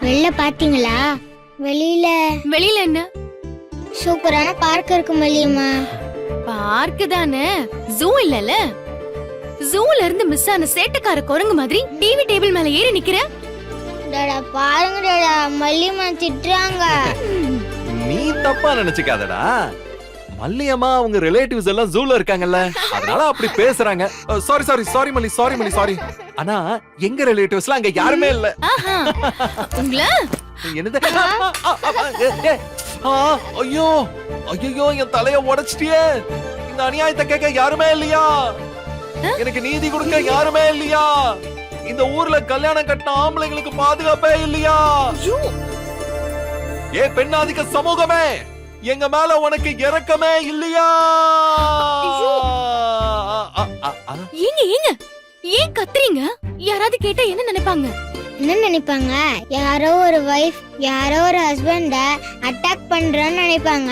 வெளில பாத்தீங்களா? வெளியில வெளியில என்ன சூப்பரான பார்க் இருக்கு மல்லியம்மா. பார்க்கு தானே, ஜூ இல்லல. ஜூல இருந்து மிஸ் ஆன சேட்டக்கார குரங்கு மாதிரி டிவி டேபிள் மேல ஏறி நிக்கிற. டாடா பாருங்க டாடா, மல்லியம்மா திட்டுறாங்க. நீ தப்பா நினைச்சுக்காதடா. மல்லியம்மா அவங்க ரிலேட்டிவ்ஸ் எல்லாம் ஜூல இருக்காங்கல்ல, அதனால அப்படி பேசுறாங்க. சாரி சாரி சாரி மல்லி, சாரி மல்லி, சாரி. ஆனா எங்க ரிலேட்டிவ்ஸ்லாம் அங்க யாருமே இல்ல. ஆஹா, உங்கள என்னது? ஐயோ ஐயோ, என் தலைய உடைச்சிட்டியே. இந்த அநியாயத்தை கேட்க யாருமே இல்லையா? எனக்கு நீதி கொடுக்க யாருமே இல்லையா? இந்த ஊர்ல கல்யாணம் கட்டின ஆம்பளைங்களுக்கு பாதுகாப்பே இல்லையா? ஏ பெண்ணாதிக்க சமூகமே, எங்க மேல உனக்கு இரக்கமே இல்லையா? ஏங்க ஏங்க ஏன் கத்துறீங்க? யாராவது கேட்டா என்ன நினைப்பாங்க? என்ன நினைப்பாங்க? யாரோ ஒரு வைஃப் யாரோ ஒரு ஹஸ்பண்ட அட்டாக் பண்றன்னு நினைப்பாங்க.